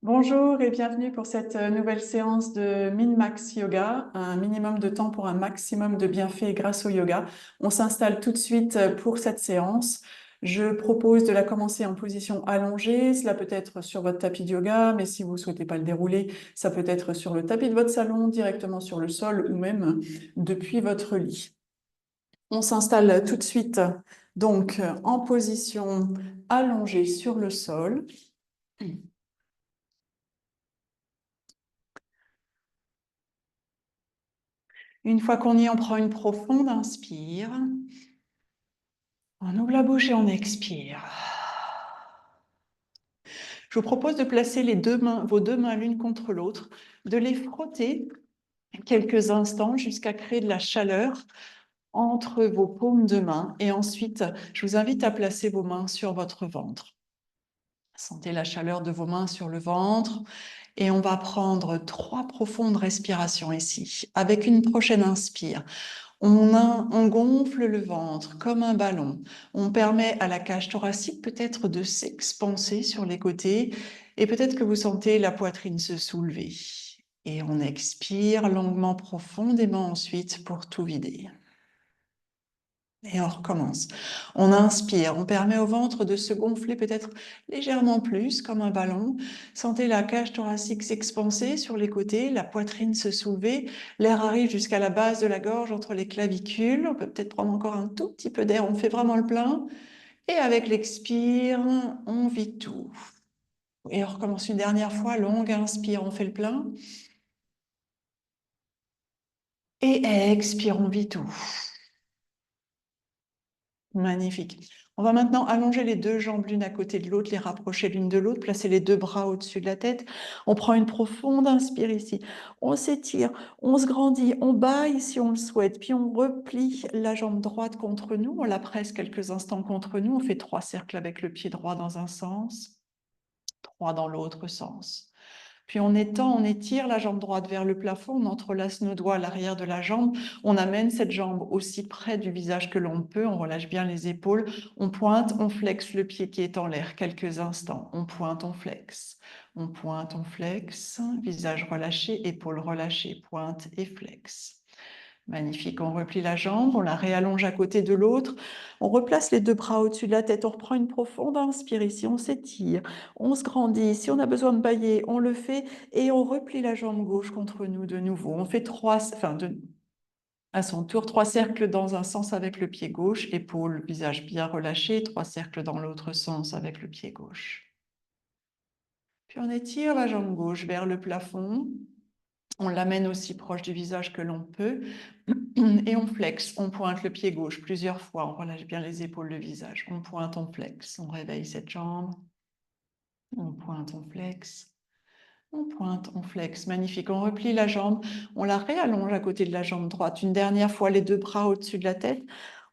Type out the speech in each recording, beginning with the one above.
Bonjour et bienvenue pour cette nouvelle séance de Min-Max Yoga, un minimum de temps pour un maximum de bienfaits grâce au yoga. On s'installe tout de suite pour cette séance. Je propose de la commencer en position allongée. Cela peut être sur votre tapis de yoga, mais si vous ne souhaitez pas le dérouler, ça peut être sur le tapis de votre salon, directement sur le sol ou même depuis votre lit. On s'installe tout de suite donc en position allongée sur le sol. Une fois qu'on y est, on prend une profonde inspire. On ouvre la bouche et on expire. Je vous propose de placer vos deux mains l'une contre l'autre, de les frotter quelques instants jusqu'à créer de la chaleur entre vos paumes de main. Et ensuite, je vous invite à placer vos mains sur votre ventre. Sentez la chaleur de vos mains sur le ventre. Et on va prendre 3 profondes respirations ici. Avec une prochaine inspire, on gonfle le ventre comme un ballon. On permet à la cage thoracique peut-être de s'expanser sur les côtés et peut-être que vous sentez la poitrine se soulever. Et on expire longuement, profondément ensuite pour tout vider. Et on recommence. On inspire, on permet au ventre de se gonfler peut-être légèrement plus comme un ballon. Sentez la cage thoracique s'expanser sur les côtés, la poitrine se soulever. L'air arrive jusqu'à la base de la gorge entre les clavicules. On peut peut-être prendre encore un tout petit peu d'air. On fait vraiment le plein. Et avec l'expire, on vide tout. Et on recommence une dernière fois. Longue inspire, on fait le plein. Et expire, on vide tout. Magnifique. On va maintenant allonger les deux jambes l'une à côté de l'autre, les rapprocher l'une de l'autre, placer les deux bras au-dessus de la tête. On prend une profonde inspire ici. On s'étire, on se grandit, on bâille si on le souhaite, puis on replie la jambe droite contre nous, on la presse quelques instants contre nous, on fait 3 cercles avec le pied droit dans un sens, 3 dans l'autre sens. Puis on étend, on étire la jambe droite vers le plafond, on entrelace nos doigts à l'arrière de la jambe, on amène cette jambe aussi près du visage que l'on peut, on relâche bien les épaules, on pointe, on flexe le pied qui est en l'air quelques instants, on pointe, on flexe, visage relâché, épaules relâchées, pointe et flexe. Magnifique, on replie la jambe, on la réallonge à côté de l'autre, on replace les deux bras au-dessus de la tête, on reprend une profonde inspire ici, on s'étire, on se grandit, si on a besoin de bâiller, on le fait et on replie la jambe gauche contre nous de nouveau. On fait à son tour 3 cercles dans un sens avec le pied gauche, épaules, visage bien relâché, 3 cercles dans l'autre sens avec le pied gauche. Puis on étire la jambe gauche vers le plafond. On l'amène aussi proche du visage que l'on peut et on flexe, on pointe le pied gauche plusieurs fois, on relâche bien les épaules, le visage, on pointe, on flexe, on réveille cette jambe, on pointe, on flexe, on pointe, on flexe, magnifique, on replie la jambe, on la réallonge à côté de la jambe droite, une dernière fois les deux bras au-dessus de la tête,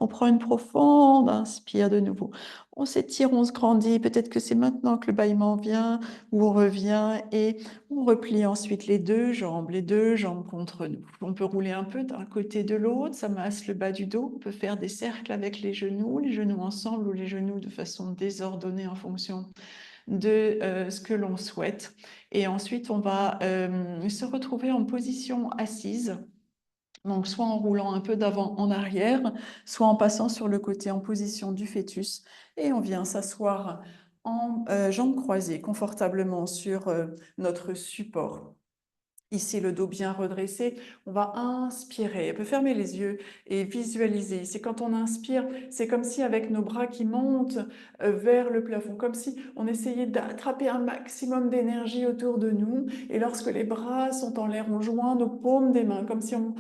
on prend une profonde inspire de nouveau. On s'étire, on se grandit. Peut-être que c'est maintenant que le bâillement vient ou on revient et on replie ensuite les deux jambes contre nous. On peut rouler un peu d'un côté de l'autre, ça masse le bas du dos. On peut faire des cercles avec les genoux ensemble ou les genoux de façon désordonnée en fonction de ce que l'on souhaite. Et ensuite, on va se retrouver en position assise. Donc, soit en roulant un peu d'avant en arrière, soit en passant sur le côté en position du fœtus. Et on vient s'asseoir en jambes croisées confortablement sur notre support. Ici, le dos bien redressé, on va inspirer. On peut fermer les yeux et visualiser. C'est quand on inspire, c'est comme si avec nos bras qui montent vers le plafond, comme si on essayait d'attraper un maximum d'énergie autour de nous. Et lorsque les bras sont en l'air, on joint nos paumes des mains, comme si on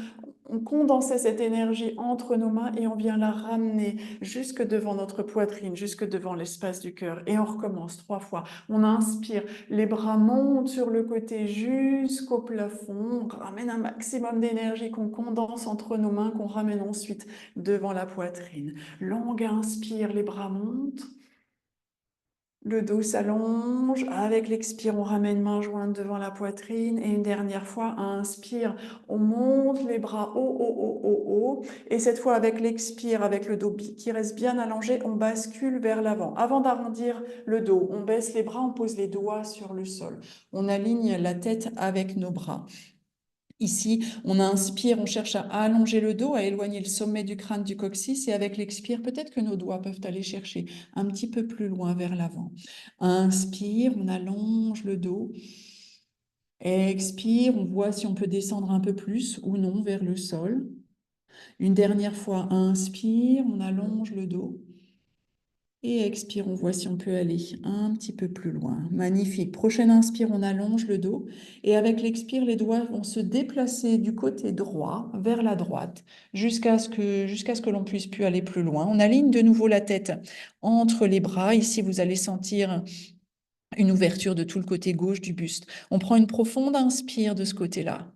condensait cette énergie entre nos mains et on vient la ramener jusque devant notre poitrine, jusque devant l'espace du cœur. Et on recommence 3 fois. On inspire, les bras montent sur le côté jusqu'au plafond. On ramène un maximum d'énergie qu'on condense entre nos mains, qu'on ramène ensuite devant la poitrine. Longue inspire, les bras montent. Le dos s'allonge. Avec l'expire, on ramène main jointe devant la poitrine. Et une dernière fois, inspire, on monte les bras haut, haut, haut, haut, haut. Et cette fois, avec l'expire, avec le dos qui reste bien allongé, on bascule vers l'avant. Avant d'arrondir le dos, on baisse les bras, on pose les doigts sur le sol. On aligne la tête avec nos bras. Ici, on inspire, on cherche à allonger le dos, à éloigner le sommet du crâne du coccyx. Et avec l'expire, peut-être que nos doigts peuvent aller chercher un petit peu plus loin vers l'avant. Inspire, on allonge le dos. Expire, on voit si on peut descendre un peu plus ou non vers le sol. Une dernière fois, inspire, on allonge le dos. Et expire, on voit si on peut aller un petit peu plus loin. Magnifique. Prochaine inspire, on allonge le dos. Et avec l'expire, les doigts vont se déplacer du côté droit vers la droite jusqu'à ce que l'on puisse plus aller plus loin. On aligne de nouveau la tête entre les bras. Ici, vous allez sentir une ouverture de tout le côté gauche du buste. On prend une profonde inspire de ce côté-là,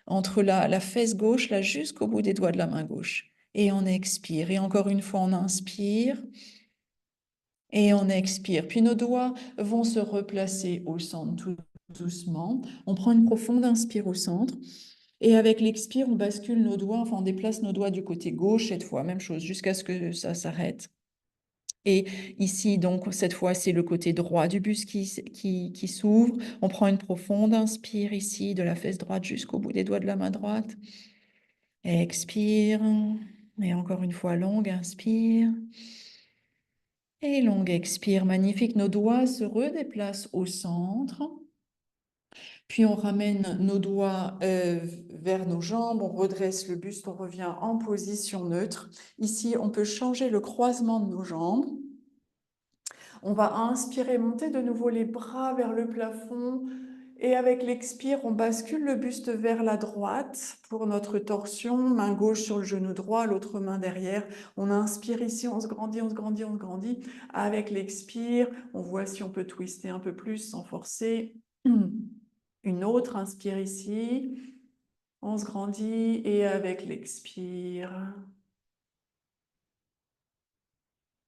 entre la fesse gauche, là, jusqu'au bout des doigts de la main gauche. Et on expire. Et encore une fois, on inspire. Et on expire. Puis nos doigts vont se replacer au centre tout doucement. On prend une profonde inspire au centre. Et avec l'expire, on bascule nos doigts, enfin on déplace nos doigts du côté gauche cette fois, même chose, jusqu'à ce que ça s'arrête. Et ici, donc, cette fois, c'est le côté droit du buste qui s'ouvre. On prend une profonde inspire ici, de la fesse droite jusqu'au bout des doigts de la main droite. Expire. Et encore une fois, longue inspire. Et longue expire, magnifique. Nos doigts se redéplacent au centre. Puis on ramène nos doigts vers nos jambes, on redresse le buste, on revient en position neutre. Ici, on peut changer le croisement de nos jambes. On va inspirer, monter de nouveau les bras vers le plafond. Et avec l'expire, on bascule le buste vers la droite pour notre torsion. Main gauche sur le genou droit, l'autre main derrière. On inspire ici, on se grandit, on se grandit, on se grandit. Avec l'expire, on voit si on peut twister un peu plus sans forcer. Une autre inspire ici. On se grandit et avec l'expire,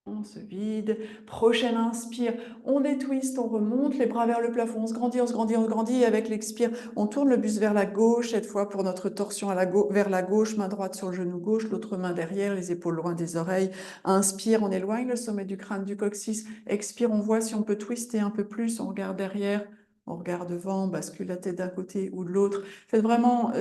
on se vide. Prochaine inspire, on détwiste, on remonte les bras vers le plafond, on se grandit, on se grandit, on se grandit. Et avec l'expire, on tourne le buste vers la gauche, cette fois pour notre torsion vers la gauche, main droite sur le genou gauche, l'autre main derrière, les épaules loin des oreilles. Inspire, on éloigne le sommet du crâne du coccyx. Expire, on voit si on peut twister un peu plus, on regarde derrière. On regarde devant, on bascule la tête d'un côté ou de l'autre. Faites vraiment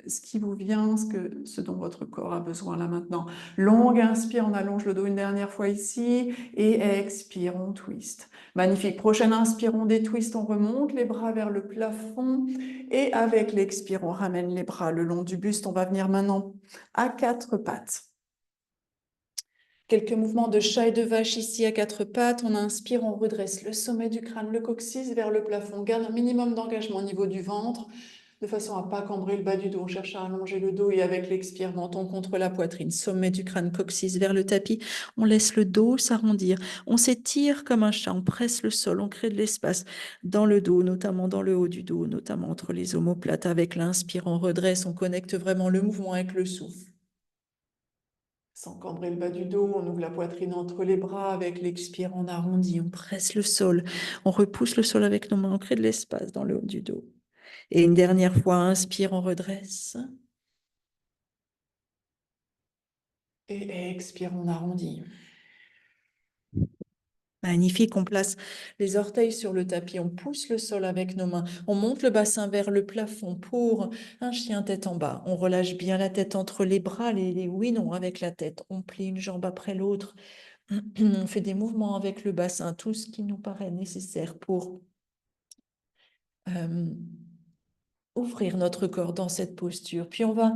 ce qui vous vient, ce dont votre corps a besoin là maintenant. Longue inspire, on allonge le dos une dernière fois ici. Et expire, on twist. Magnifique. Prochaine inspire, on détwist, on remonte les bras vers le plafond. Et avec l'expire, on ramène les bras le long du buste. On va venir maintenant à quatre pattes. Quelques mouvements de chat et de vache ici à quatre pattes. On inspire, on redresse le sommet du crâne, le coccyx vers le plafond. On garde un minimum d'engagement au niveau du ventre, de façon à ne pas cambrer le bas du dos. On cherche à allonger le dos et avec l'expire, menton contre la poitrine. Sommet du crâne, coccyx vers le tapis. On laisse le dos s'arrondir. On s'étire comme un chat. On presse le sol. On crée de l'espace dans le dos, notamment dans le haut du dos, notamment entre les omoplates. Avec l'inspire, on redresse. On connecte vraiment le mouvement avec le souffle. Sans cambrer le bas du dos, on ouvre la poitrine entre les bras. Avec l'expire, on arrondit, on presse le sol. On repousse le sol avec nos mains, on crée de l'espace dans le haut du dos. Et une dernière fois, inspire, on redresse. Et expire, on arrondit. Magnifique, on place les orteils sur le tapis, on pousse le sol avec nos mains, on monte le bassin vers le plafond pour un chien tête en bas. On relâche bien la tête entre les bras, les oui-non avec la tête. On plie une jambe après l'autre. On fait des mouvements avec le bassin, tout ce qui nous paraît nécessaire pour ouvrir notre corps dans cette posture. Puis on va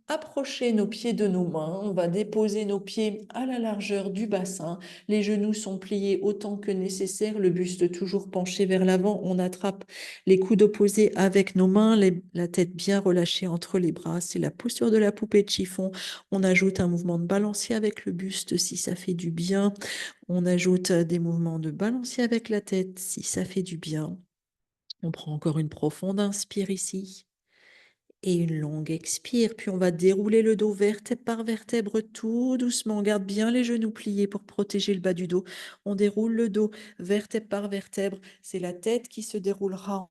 approcher nos pieds de nos mains, on va déposer nos pieds à la largeur du bassin, les genoux sont pliés autant que nécessaire, le buste toujours penché vers l'avant, on attrape les coudes opposés avec nos mains, la tête bien relâchée entre les bras, c'est la posture de la poupée de chiffon, on ajoute un mouvement de balancier avec le buste si ça fait du bien, on ajoute des mouvements de balancier avec la tête si ça fait du bien. On prend encore une profonde inspire ici. Et une longue expire, puis on va dérouler le dos vertèbre par vertèbre tout doucement. On garde bien les genoux pliés pour protéger le bas du dos. On déroule le dos vertèbre par vertèbre. C'est la tête qui se déroulera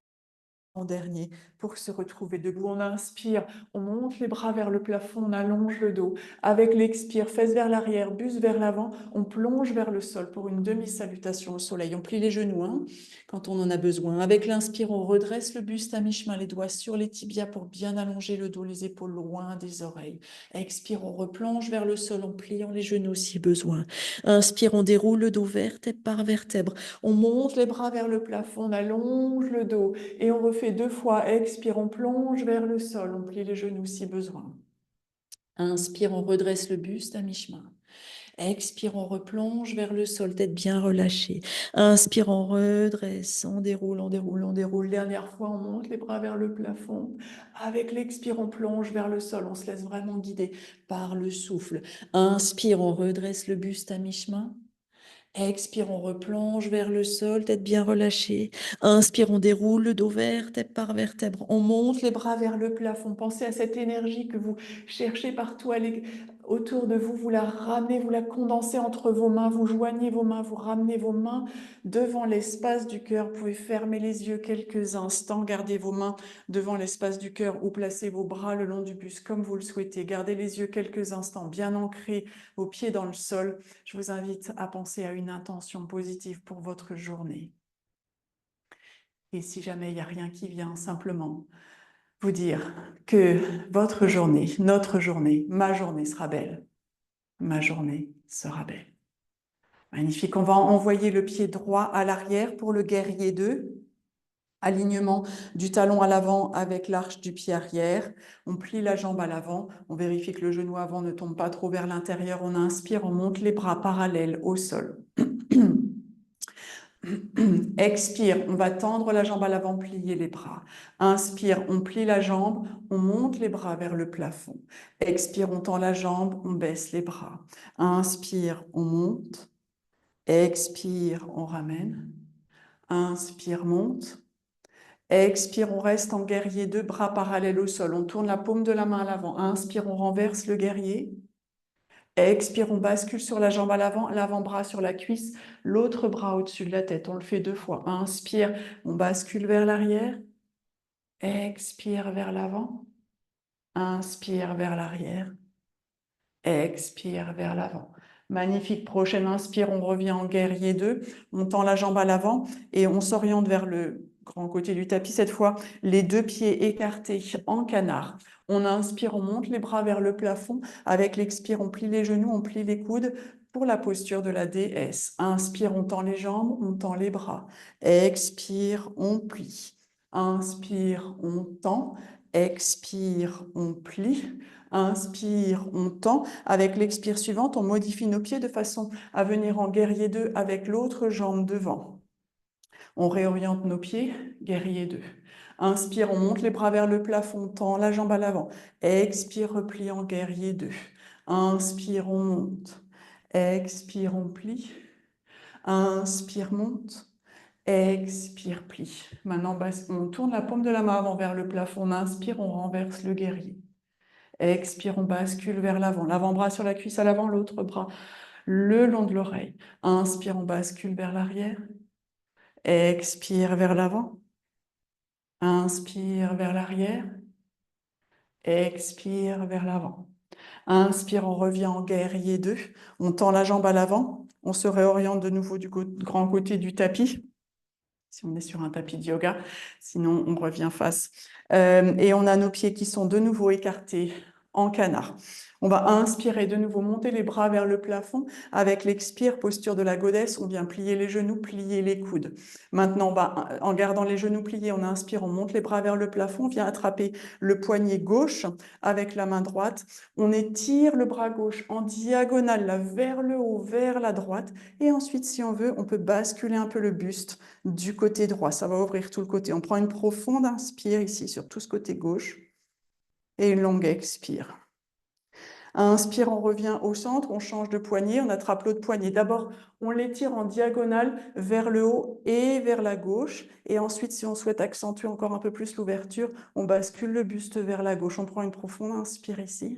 en dernier pour se retrouver debout. On inspire, on monte les bras vers le plafond, on allonge le dos. Avec l'expire, fesses vers l'arrière, buste vers l'avant, on plonge vers le sol pour une demi-salutation au soleil. On plie les genoux quand on en a besoin. Avec l'inspire, on redresse le buste à mi-chemin, les doigts sur les tibias pour bien allonger le dos, les épaules loin des oreilles. Expire, on replonge vers le sol en pliant les genoux si besoin. Inspire, on déroule le dos vertèbre par vertèbre. On monte les bras vers le plafond, on allonge le dos et on refait 2 fois. Expire, on plonge vers le sol, on plie les genoux si besoin. Inspire, on redresse le buste à mi-chemin. Expire, on replonge vers le sol, tête bien relâchée. Inspire, on redresse, on déroule, on déroule, on déroule. Dernière fois, on monte les bras vers le plafond. Avec l'expire, on plonge vers le sol. On se laisse vraiment guider par le souffle. Inspire, on redresse le buste à mi-chemin. Expire, on replonge vers le sol, tête bien relâchée. Inspire, on déroule le dos vertèbre par vertèbre. On monte les bras vers le plafond. Pensez à cette énergie que vous cherchez partout autour de vous. Vous la ramenez, vous la condensez entre vos mains. Vous joignez vos mains, vous ramenez vos mains devant l'espace du cœur. Vous pouvez fermer les yeux quelques instants. Gardez vos mains devant l'espace du cœur ou placez vos bras le long du buste comme vous le souhaitez. Gardez les yeux quelques instants bien ancrés, vos pieds dans le sol. Je vous invite à penser à une intention positive pour votre journée. Et si jamais il n'y a rien qui vient, simplement vous dire que votre journée, notre journée, ma journée sera belle. Ma journée sera belle. Magnifique. On va envoyer le pied droit à l'arrière pour le guerrier 2. Alignement du talon à l'avant avec l'arche du pied arrière. On plie la jambe à l'avant. On vérifie que le genou avant ne tombe pas trop vers l'intérieur. On inspire, on monte les bras parallèles au sol. Expire, on va tendre la jambe à l'avant, plier les bras. Inspire, on plie la jambe, on monte les bras vers le plafond. Expire, on tend la jambe, on baisse les bras. Inspire, on monte. Expire, on ramène. Inspire, monte. Expire, on reste en guerrier, 2 bras parallèles au sol. On tourne la paume de la main à l'avant. Inspire, on renverse le guerrier. Expire, on bascule sur la jambe à l'avant, l'avant-bras sur la cuisse, l'autre bras au-dessus de la tête. On le fait 2 fois. Inspire, on bascule vers l'arrière. Expire vers l'avant. Inspire vers l'arrière. Expire vers l'avant. Magnifique. Prochaine inspire, on revient en guerrier 2. On tend la jambe à l'avant et on s'oriente vers le grand côté du tapis. Cette fois, les 2 pieds écartés en canard. On inspire, on monte les bras vers le plafond. Avec l'expire, on plie les genoux, on plie les coudes pour la posture de la déesse. Inspire, on tend les jambes, on tend les bras. Expire, on plie. Inspire, on tend. Expire, on plie. Inspire, on tend. Avec l'expire suivante, on modifie nos pieds de façon à venir en guerrier 2 avec l'autre jambe devant. On réoriente nos pieds, guerrier 2. Inspire, on monte les bras vers le plafond, tend la jambe à l'avant. Expire, replie en guerrier 2. Inspire, on monte. Expire, on plie. Inspire, monte. Expire, plie. Maintenant, on tourne la paume de la main avant vers le plafond. On inspire, on renverse le guerrier. Expire, on bascule vers l'avant. L'avant-bras sur la cuisse à l'avant, l'autre bras le long de l'oreille. Inspire, on bascule vers l'arrière. Expire vers l'avant. Inspire vers l'arrière. Expire vers l'avant. Inspire, on revient en guerrier 2. On tend la jambe à l'avant. On se réoriente de nouveau du grand côté du tapis. Si on est sur un tapis de yoga, sinon on revient face. Et on a nos pieds qui sont de nouveau écartés en canard. On va inspirer de nouveau, monter les bras vers le plafond. Avec l'expire, posture de la goddess, on vient plier les genoux, plier les coudes. Maintenant, en gardant les genoux pliés, on inspire, on monte les bras vers le plafond, on vient attraper le poignet gauche avec la main droite. On étire le bras gauche en diagonale, là, vers le haut, vers la droite. Et ensuite, si on veut, on peut basculer un peu le buste du côté droit. Ça va ouvrir tout le côté. On prend une profonde inspire ici sur tout ce côté gauche et une longue expire. Inspire, on revient au centre, on change de poignet, on attrape l'autre poignet. D'abord, on l'étire en diagonale vers le haut et vers la gauche. Et ensuite, si on souhaite accentuer encore un peu plus l'ouverture, on bascule le buste vers la gauche. On prend une profonde inspire ici.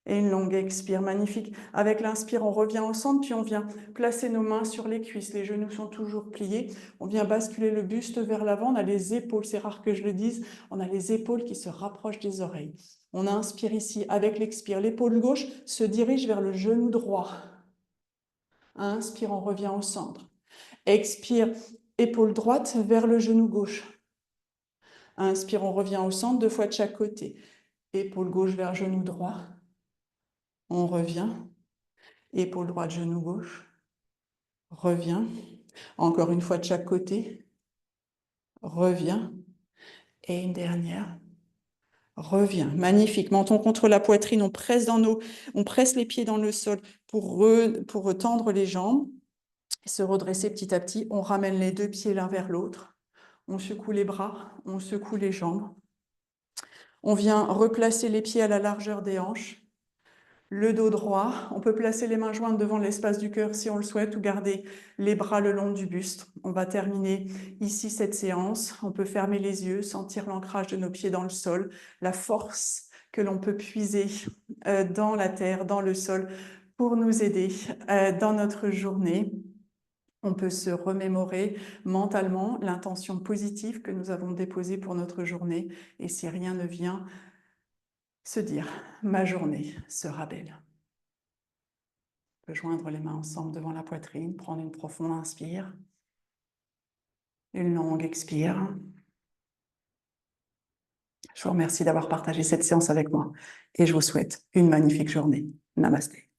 Et une longue expire, magnifique. Avec l'inspire, on revient au centre, puis on vient placer nos mains sur les cuisses. Les genoux sont toujours pliés. On vient basculer le buste vers l'avant. On a les épaules, c'est rare que je le dise, on a les épaules qui se rapprochent des oreilles. On inspire ici. Avec l'expire, l'épaule gauche se dirige vers le genou droit. Inspire, on revient au centre. Expire, épaule droite vers le genou gauche. Inspire, on revient au centre, 2 fois de chaque côté. Épaule gauche vers genou droit. On revient. Épaule droite, genou gauche. Revient. Encore une fois de chaque côté. Revient. Et une dernière. Revient. Magnifique. Menton contre la poitrine. On presse les pieds dans le sol pour tendre les jambes. Se redresser petit à petit. On ramène les 2 pieds l'un vers l'autre. On secoue les bras. On secoue les jambes. On vient replacer les pieds à la largeur des hanches. Le dos droit, on peut placer les mains jointes devant l'espace du cœur si on le souhaite ou garder les bras le long du buste. On va terminer ici cette séance. On peut fermer les yeux, sentir l'ancrage de nos pieds dans le sol, la force que l'on peut puiser dans la terre, dans le sol pour nous aider dans notre journée. On peut se remémorer mentalement l'intention positive que nous avons déposée pour notre journée et si rien ne vient, se dire « ma journée sera belle ». On peut joindre les mains ensemble devant la poitrine, prendre une profonde inspire, une longue expire. Je vous remercie d'avoir partagé cette séance avec moi et je vous souhaite une magnifique journée. Namasté.